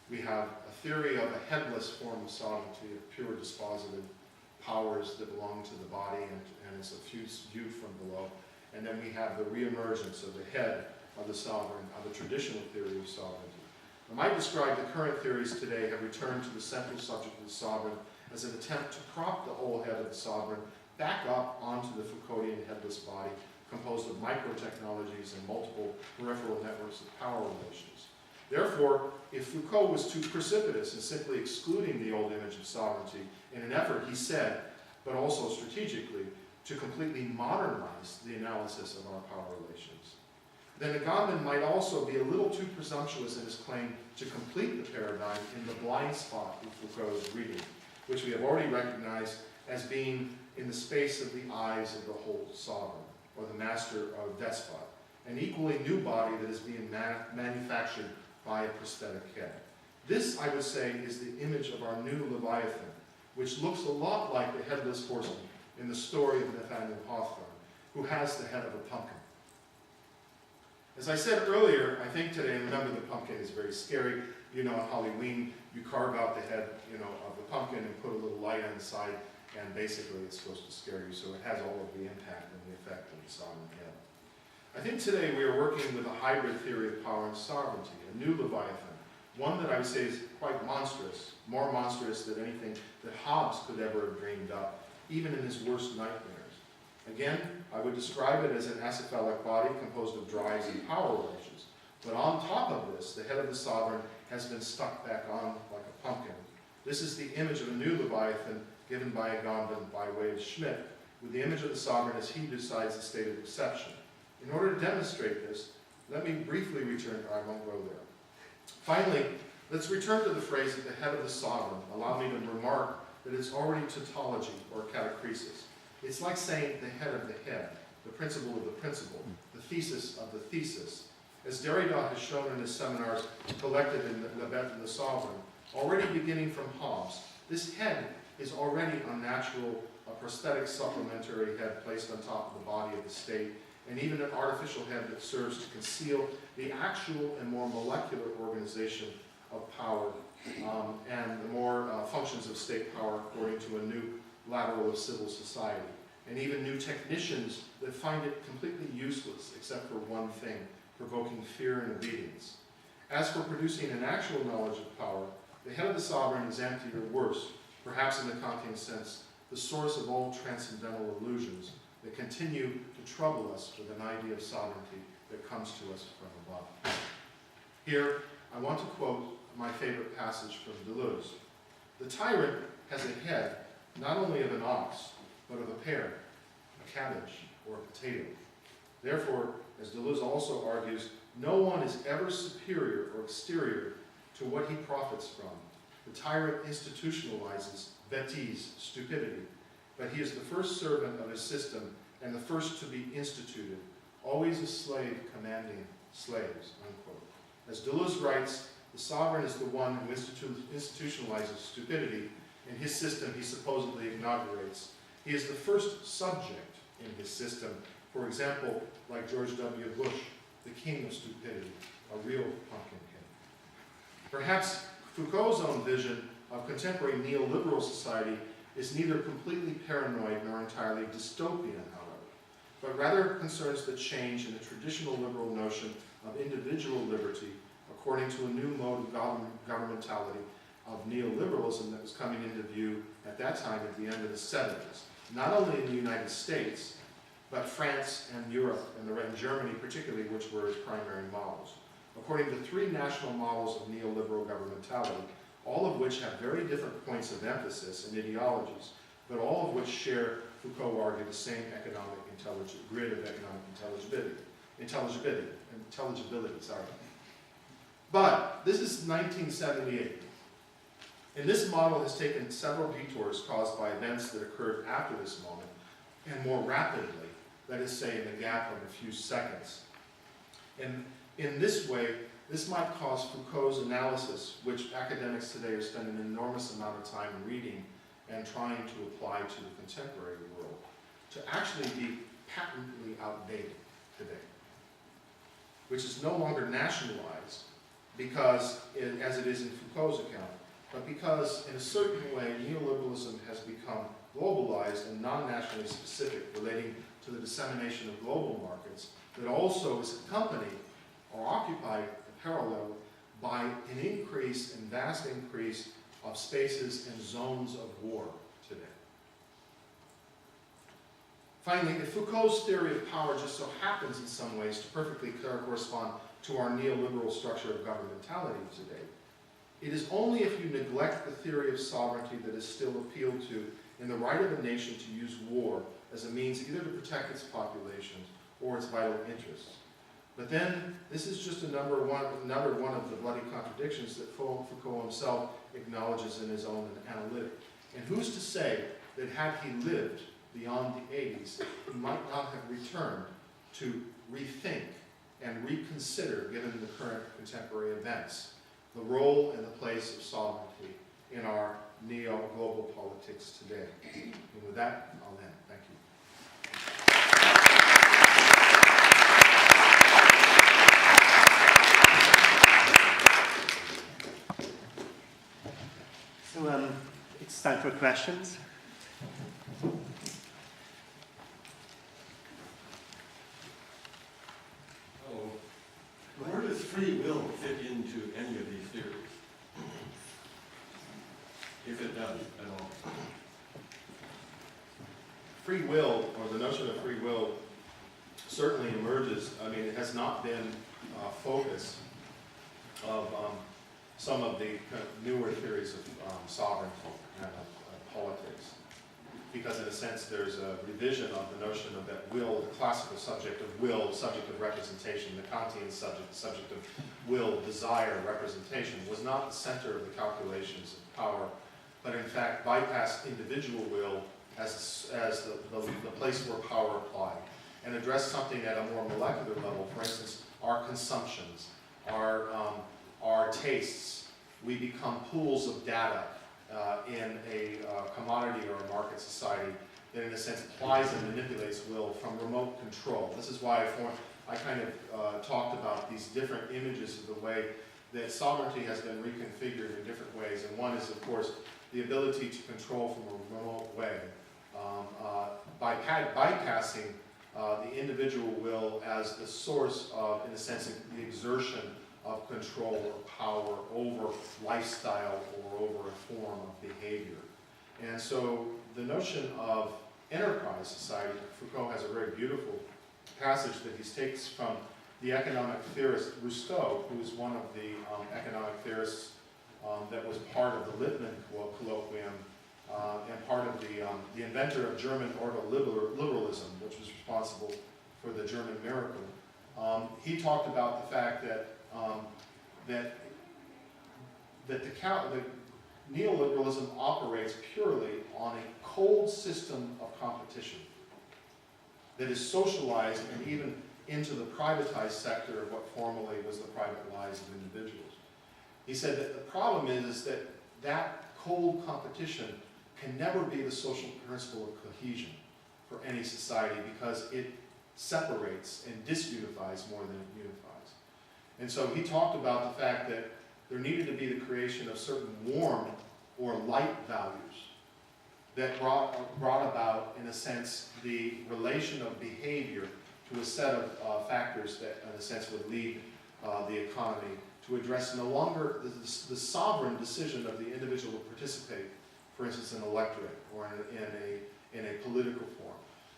we have a theory of a headless form of sovereignty, of pure dispositive powers that belong to the body and is viewed from below, and then we have the reemergence of the head of the sovereign, of the traditional theory of sovereignty. I might describe the current theories today have returned to the central subject of the sovereign as an attempt to prop the whole head of the sovereign back up onto the Foucauldian headless body, composed of micro-technologies and multiple peripheral networks of power relations. Therefore, if Foucault was too precipitous in simply excluding the old image of sovereignty in an effort, he said, but also strategically, to completely modernize the analysis of our power relations, then Agamben might also be a little too presumptuous in his claim to complete the paradigm in the blind spot in Foucault's reading, which we have already recognized as being in the space of the eyes of the whole sovereign, or the master or despot, an equally new body that is being manufactured by a prosthetic head. This, I would say, is the image of our new Leviathan, which looks a lot like the headless horseman in the story of Nathaniel Hawthorne, who has the head of a pumpkin. As I said earlier, I think today, remember the pumpkin is very scary. You know, on Halloween, you carve out the head, of the pumpkin and put a little light on the side, and basically it's supposed to scare you, so it has all of the impact and the effect of the sovereign head. I think today we are working with a hybrid theory of power and sovereignty, a new Leviathan, one that I would say is quite monstrous, more monstrous than anything that Hobbes could ever have dreamed up, even in his worst nightmares. Again, I would describe it as an acephalic body composed of drives and power relations. But on top of this, the head of the sovereign has been stuck back on like a pumpkin. This is the image of a new Leviathan given by Agamben by way of Schmidt, with the image of the sovereign as he decides the state of exception. In order to demonstrate this, let me briefly return, I won't go there. Finally, let's return to the phrase at the head of the sovereign. Allow me to remark that it's already tautology or catachresis. It's like saying the head of the head, the principle of the principle, the thesis of the thesis. As Derrida has shown in his seminars collected in the Bête and the Sovereign, already beginning from Hobbes, this head is already unnatural, a prosthetic supplementary head placed on top of the body of the state, and even an artificial head that serves to conceal the actual and more molecular organization of power, and the more functions of state power according to a new lateral of civil society, and even new technicians that find it completely useless except for one thing, provoking fear and obedience. As for producing an actual knowledge of power, the head of the sovereign is empty or worse, perhaps in the Kantian sense, the source of all transcendental illusions that continue to trouble us with an idea of sovereignty that comes to us from above. Here, I want to quote my favorite passage from Deleuze. The tyrant has a head not only of an ox, but of a pear, a cabbage, or a potato. Therefore, as Deleuze also argues, no one is ever superior or exterior to what he profits from. The tyrant institutionalizes bêtise, stupidity, but he is the first servant of his system and the first to be instituted, always a slave commanding slaves, unquote. As Deleuze writes, the sovereign is the one who institutionalizes stupidity. In his system he supposedly inaugurates. He is the first subject in his system, for example, like George W. Bush, the king of stupidity, a real pumpkinhead. Perhaps Foucault's own vision of contemporary neoliberal society is neither completely paranoid nor entirely dystopian, however, but rather concerns the change in the traditional liberal notion of individual liberty according to a new mode of governmentality of neoliberalism that was coming into view at that time at the end of the 70s, not only in the United States, but France and Europe and Germany particularly, which were its primary models. According to three national models of neoliberal governmentality, all of which have very different points of emphasis and ideologies, but all of which share, Foucault argued, the same grid of economic intelligibility. But this is 1978. And this model has taken several detours caused by events that occurred after this moment, and more rapidly, let us say in the gap of a few seconds. And in this way, this might cause Foucault's analysis, which academics today are spending an enormous amount of time reading and trying to apply to the contemporary world, to actually be patently outdated today, which is no longer nationalized because, as it is in Foucault's account, but because in a certain way neoliberalism has become globalized and non-nationally specific, relating to the dissemination of global markets, that also is accompanied or occupied in parallel by an increase and vast increase of spaces and zones of war today. Finally, if Foucault's theory of power just so happens in some ways to perfectly correspond to our neoliberal structure of governmentality today, it is only if you neglect the theory of sovereignty that is still appealed to in the right of a nation to use war as a means either to protect its populations or its vital interests. But then, this is just another one of the bloody contradictions that Foucault himself acknowledges in his own analytic. And who's to say that had he lived beyond the 80s, he might not have returned to rethink and reconsider, given the current contemporary events, the role and the place of sovereignty in our neo-global politics today. And with that, I'll end. Thank you. So it's time for questions. Where does free will fit into any of these theories? If it does at all. Free will, or the notion of free will, certainly emerges. I mean, it has not been focus of some of the kind of newer theories of sovereignty and of politics. Because in a sense, there's a revision of the notion of that will, the classical subject of will, subject of representation, the Kantian subject of will, desire, representation, was not the center of the calculations of power, but in fact bypassed individual will as the place where power applied, and addressed something at a more molecular level. For instance, our consumptions, our tastes. We become pools of data in a commodity or a market society that in a sense applies and manipulates will from remote control. This is why I kind of talked about these different images of the way that sovereignty has been reconfigured in different ways, and one is, of course, the ability to control from a remote way, bypassing the individual will as the source of, in a sense, the exertion of control or power over lifestyle or over a form of behavior. And so the notion of enterprise society, Foucault has a very beautiful passage that he takes from the economic theorist Rousseau, who is one of the economic theorists that was part of the Lippmann colloquium and part of the inventor of German ordoliberalism, which was responsible for the German miracle. He talked about the fact that the neoliberalism operates purely on a cold system of competition that is socialized and even into the privatized sector of what formerly was the private lives of individuals. He said that the problem is that cold competition can never be the social principle of cohesion for any society because it separates and disunifies more than it unifies. And so he talked about the fact that there needed to be the creation of certain warm or light values that brought about, in a sense, the relation of behavior to a set of factors that, in a sense, would lead the economy to address no longer the sovereign decision of the individual to participate, for instance, in an electorate or in a political form,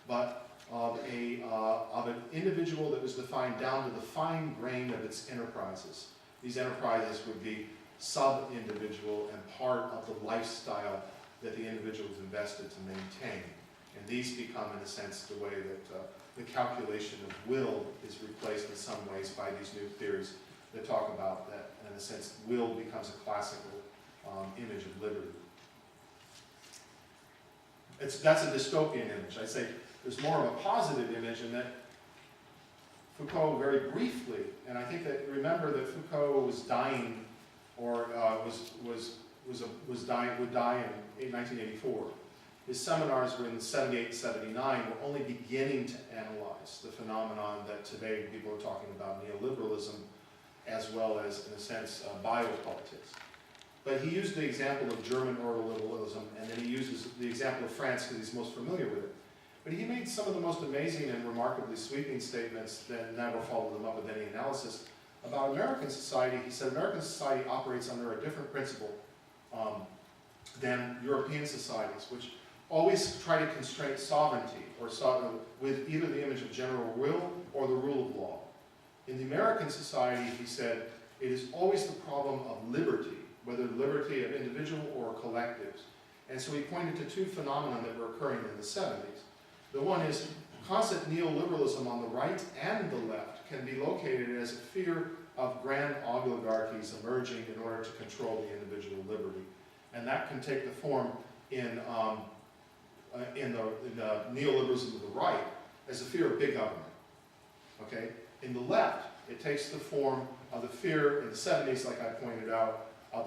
but of an individual that was defined down to the fine grain of its enterprises. These enterprises would be sub-individual and part of the lifestyle that the individual is invested to maintain. And these become, in a sense, the way that the calculation of will is replaced in some ways by these new theories that talk about that, in a sense, will becomes a classical image of liberty. That's a dystopian image. I'd say there's more of a positive image in that Foucault very briefly, and I think that, remember that Foucault was dying, or would die in 1984. His seminars were in 78 and 79, were only beginning to analyze the phenomenon that today people are talking about, neoliberalism, as well as, in a sense, biopolitics. But he used the example of German ordoliberalism, and then he uses the example of France because he's most familiar with it. But he made some of the most amazing and remarkably sweeping statements, then never followed them up with any analysis, about American society. He said American society operates under a different principle than European societies, which always try to constrain sovereignty or with either the image of general will or the rule of law. In the American society, he said, it is always the problem of liberty, whether liberty of individual or collectives. And so he pointed to two phenomena that were occurring in the 70s. The one is constant neoliberalism on the right and the left can be located as a fear of grand oligarchies emerging in order to control the individual liberty. And that can take the form in the neoliberalism of the right as a fear of big government. Okay? In the left, it takes the form of the fear in the 70s, like I pointed out, of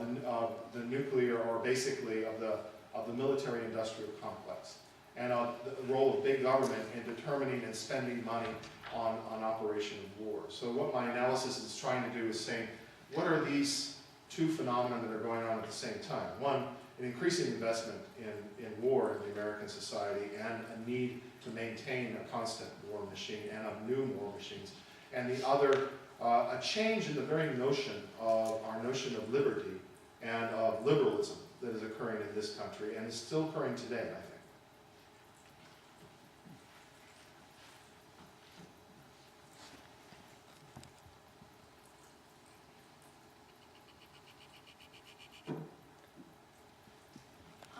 the nuclear, or basically of the military-industrial complex, and of the role of big government in determining and spending money on operation of war. So what my analysis is trying to do is saying, what are these two phenomena that are going on at the same time? One, an increasing investment in war in the American society, and a need to maintain a constant war machine and of new war machines. And the other, a change in the very notion of our notion of liberty and of liberalism that is occurring in this country and is still occurring today, I think.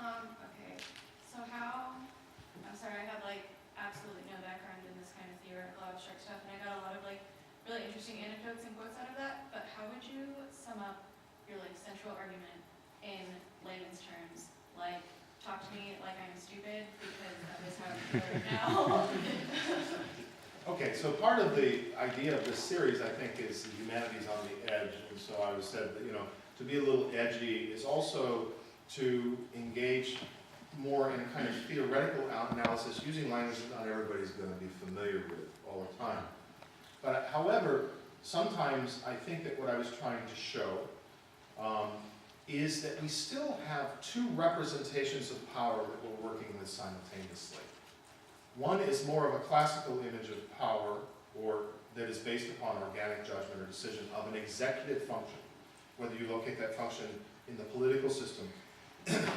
Okay, so how, I'm sorry, I have like absolutely no background in this kind of theoretical abstract stuff, and I got a lot of like really interesting anecdotes and quotes out of that, but how would you sum up your like central argument in layman's terms? Like, talk to me like I'm stupid, because that is how I feel right now. Okay, so part of the idea of this series, I think, is the humanities on the edge, and so I was said that, to be a little edgy is also to engage more in a kind of theoretical analysis using language that not everybody's going to be familiar with all the time. But however, sometimes I think that what I was trying to show is that we still have two representations of power that we're working with simultaneously. One is more of a classical image of power, or that is based upon organic judgment or decision of an executive function. Whether you locate that function in the political system,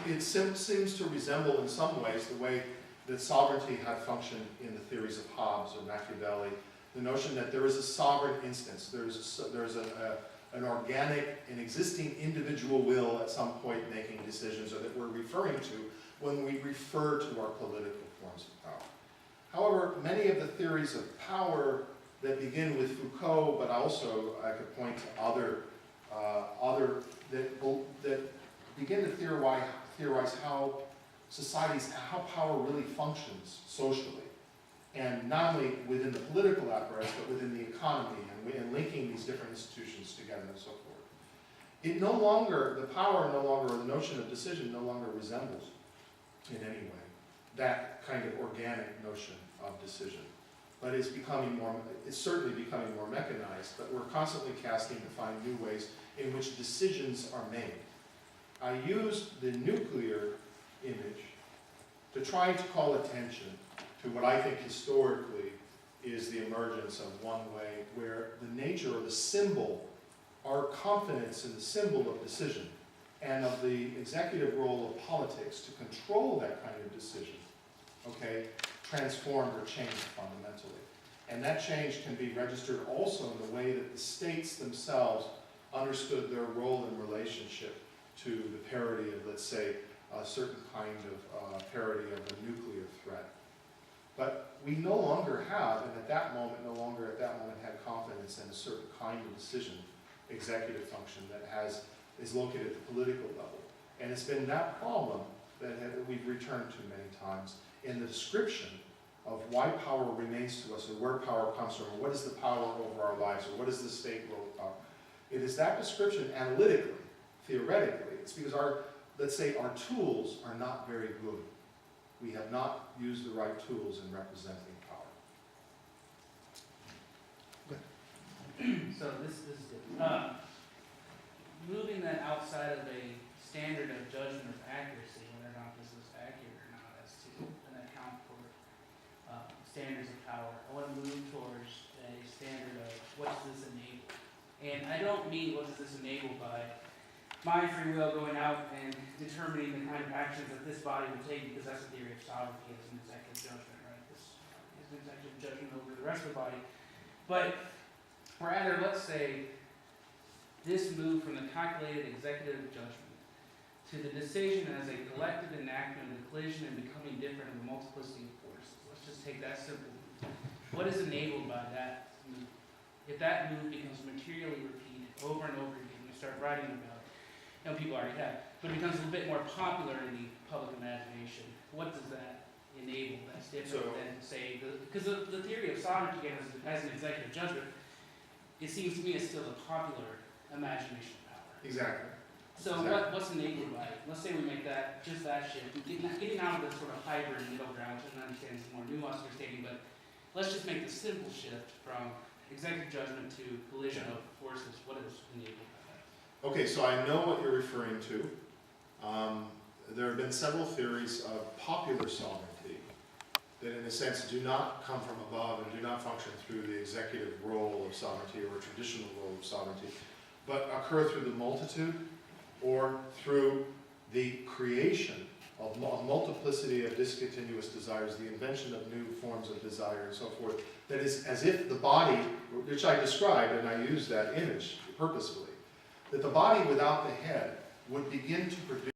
it seems to resemble in some ways the way that sovereignty had functioned in the theories of Hobbes or Machiavelli. The notion that there is a sovereign instance, there's an organic, an existing individual will at some point making decisions, or that we're referring to when we refer to our political forms of power. However, many of the theories of power that begin with Foucault, but also I could point to other that begin to theorize how societies, how power really functions socially, and not only within the political apparatus, but within the economy, and linking these different institutions together and so forth. It no longer, the power no longer, or the notion of decision no longer resembles in any way that kind of organic notion of decision. But it's certainly becoming more mechanized, but we're constantly casting to find new ways in which decisions are made. I used the nuclear image to try to call attention to what I think historically is the emergence of one way where the nature or the symbol, our confidence in the symbol of decision and of the executive role of politics to control that kind of decision, okay, transformed or changed fundamentally. And that change can be registered also in the way that the states themselves understood their role in relationship to the parity of, let's say, a certain kind of parity of a nuclear threat. But we no longer have, and at that moment, had confidence in a certain kind of decision, executive function that is located at the political level. And it's been that problem that we've returned to many times in the description of why power remains to us, or where power comes from, or what is the power over our lives, or what is the state role of power. It is that description analytically, theoretically. It's because let's say our tools are not very good. We have not used the right tools in representing power. So this is good. Moving that outside of a standard of judgment of accuracy, whether or not this is accurate or not, as to an account for standards of power, I want to move towards a standard of what does this enable? And I don't mean what does this enable by my free will going out and determining the kind of actions that this body would take, because that's the theory of sovereignty as an executive judgment, right? This is an executive judgment over the rest of the body. But rather, let's say this move from the calculated executive judgment to the decision as a collective enactment of the collision and becoming different of a multiplicity of forces. Let's just take that simple move. What is enabled by that move? If that move becomes materially repeated over and over again, we start writing about it. You know, people already have, but it becomes a little bit more popular in the public imagination. What does that enable that's different than, say, because the theory of sovereignty as an executive judgment, it seems to me is still a popular imagination of power. Exactly. So exactly. what's enabled by it? Let's say we make that, just that shift, getting out of the sort of hybrid middle ground, which I understand is more nuanced understanding, but let's just make the simple shift from executive judgment to collision of forces. What is enabled by that? Okay, so I know what you're referring to. There have been several theories of popular sovereignty that in a sense do not come from above and do not function through the executive role of sovereignty or a traditional role of sovereignty, but occur through the multitude or through the creation of a multiplicity of discontinuous desires, the invention of new forms of desire and so forth, that is as if the body, which I described, and I use that image purposefully, that the body without the head would begin to produce